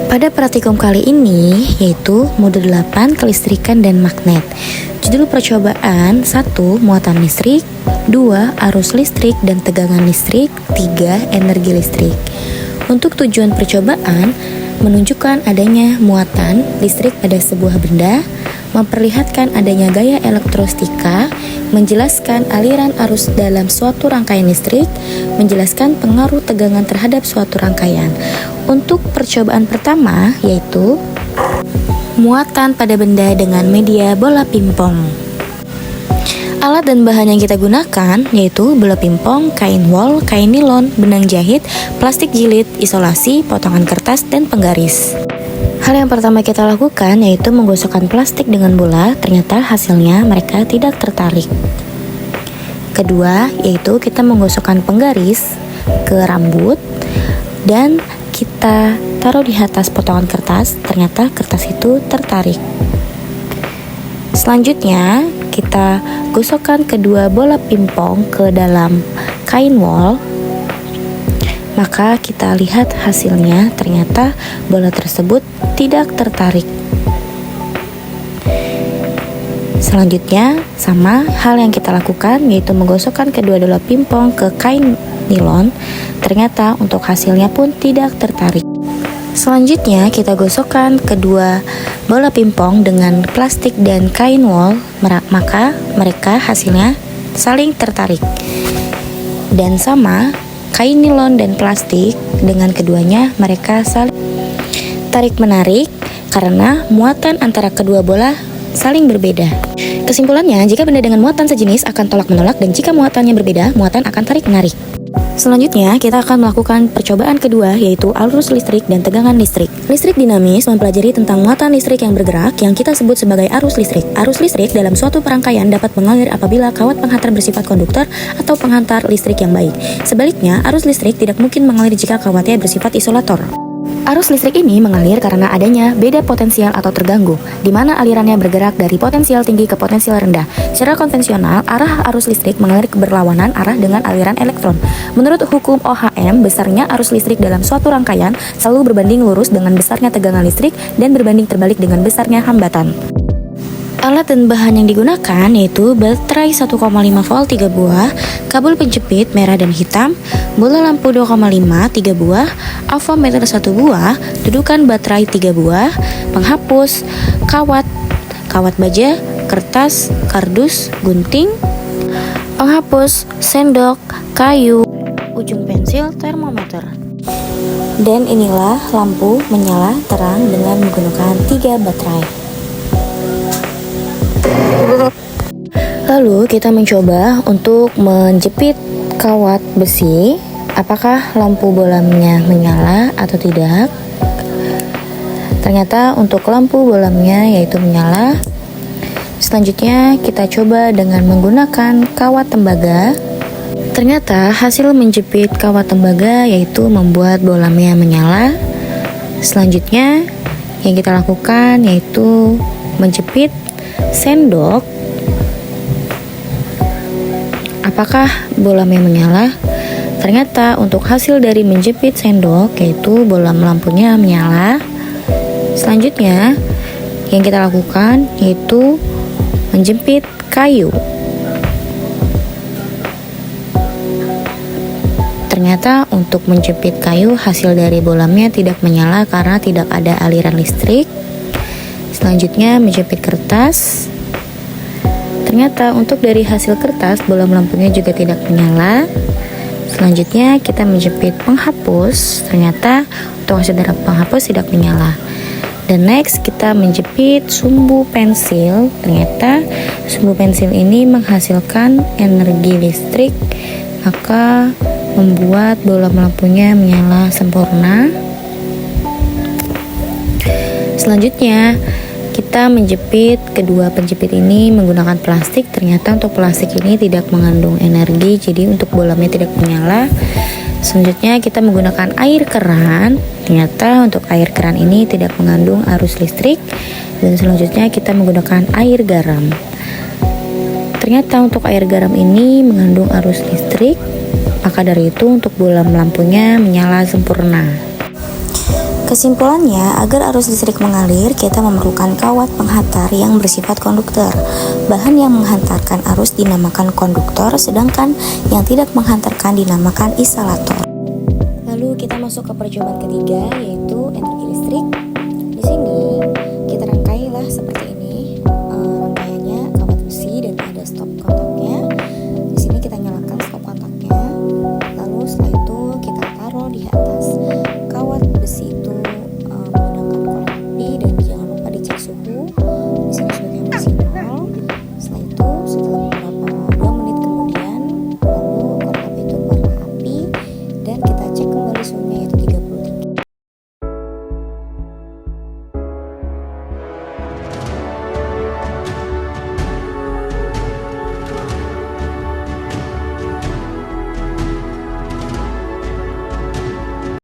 Pada praktikum kali ini yaitu modul 8 kelistrikan dan magnet. Judul percobaan 1. Muatan listrik, 2. Arus listrik dan tegangan listrik, 3. Energi listrik. Untuk tujuan percobaan menunjukkan adanya muatan listrik pada sebuah benda, memperlihatkan adanya gaya elektrostika, menjelaskan aliran arus dalam suatu rangkaian listrik, menjelaskan pengaruh tegangan terhadap suatu rangkaian. Untuk percobaan pertama yaitu muatan pada benda dengan media bola pingpong. Alat dan bahan yang kita gunakan yaitu bola pingpong, kain wol, kain nilon, benang jahit, plastik jilid, isolasi, potongan kertas, dan penggaris. Hal yang pertama kita lakukan yaitu menggosokkan plastik dengan bola. Ternyata hasilnya mereka tidak tertarik. Kedua yaitu kita menggosokkan penggaris ke rambut dan kita taruh di atas potongan kertas. Ternyata kertas itu tertarik. Selanjutnya kita gosokkan kedua bola pingpong ke dalam kain wol. Maka kita lihat hasilnya, ternyata bola tersebut tidak tertarik. Selanjutnya sama hal yang kita lakukan yaitu menggosokkan kedua bola pingpong ke kain nilon. Ternyata untuk hasilnya pun tidak tertarik. Selanjutnya kita gosokkan kedua bola pingpong dengan plastik dan kain wol, maka mereka hasilnya saling tertarik. Dan sama kain nilon dan plastik dengan keduanya mereka saling tarik-menarik karena muatan antara kedua bola saling berbeda. Kesimpulannya, jika benda dengan muatan sejenis akan tolak-menolak, dan jika muatannya berbeda, muatan akan tarik-menarik. Selanjutnya, kita akan melakukan percobaan kedua yaitu arus listrik dan tegangan listrik. Listrik dinamis mempelajari tentang muatan listrik yang bergerak yang kita sebut sebagai arus listrik. Arus listrik dalam suatu perangkaian dapat mengalir apabila kawat penghantar bersifat konduktor atau penghantar listrik yang baik. Sebaliknya, arus listrik tidak mungkin mengalir jika kawatnya bersifat isolator. Arus listrik ini mengalir karena adanya beda potensial atau terganggu, di mana alirannya bergerak dari potensial tinggi ke potensial rendah. Secara konvensional, arah arus listrik mengalir berlawanan arah dengan aliran elektron. Menurut hukum Ohm, besarnya arus listrik dalam suatu rangkaian selalu berbanding lurus dengan besarnya tegangan listrik dan berbanding terbalik dengan besarnya hambatan. Alat dan bahan yang digunakan yaitu baterai 1,5 volt 3 buah, kabel penjepit merah dan hitam, bola lampu 2,5 3 buah, avometer 1 buah, dudukan baterai 3 buah, penghapus, kawat baja, kertas, kardus, gunting, penghapus, sendok, kayu, ujung pensil, termometer. Dan inilah lampu menyala terang dengan menggunakan 3 baterai. Lalu kita mencoba untuk menjepit kawat besi. Apakah lampu bolamnya menyala atau tidak? Ternyata untuk lampu bolamnya yaitu menyala. Selanjutnya kita coba dengan menggunakan kawat tembaga. Ternyata hasil menjepit kawat tembaga yaitu membuat bolamnya menyala. Selanjutnya yang kita lakukan yaitu menjepit sendok. Apakah bolamnya menyala? Ternyata untuk hasil dari menjepit sendok yaitu bolam lampunya menyala. Selanjutnya yang kita lakukan yaitu menjepit kayu. Ternyata untuk menjepit kayu hasil dari bolamnya tidak menyala karena tidak ada aliran listrik. Selanjutnya menjepit kertas. Ternyata untuk dari hasil kertas bolam lampunya juga tidak menyala. Selanjutnya kita menjepit penghapus. Ternyata untuk hasil dari penghapus tidak menyala. Dan next kita menjepit sumbu pensil. Ternyata sumbu pensil ini menghasilkan energi listrik, maka membuat bolam lampunya menyala sempurna. Selanjutnya kita menjepit kedua penjepit ini menggunakan plastik. Ternyata untuk plastik ini tidak mengandung energi, jadi untuk bolamnya tidak menyala. Selanjutnya kita menggunakan air keran. Ternyata untuk air keran ini tidak mengandung arus listrik. Dan selanjutnya kita menggunakan air garam. Ternyata untuk air garam ini mengandung arus listrik. Maka dari itu untuk bolam lampunya menyala sempurna. Kesimpulannya, agar arus listrik mengalir, kita memerlukan kawat penghantar yang bersifat konduktor. Bahan yang menghantarkan arus dinamakan konduktor, sedangkan yang tidak menghantarkan dinamakan isolator. Lalu kita masuk ke percobaan ketiga, yaitu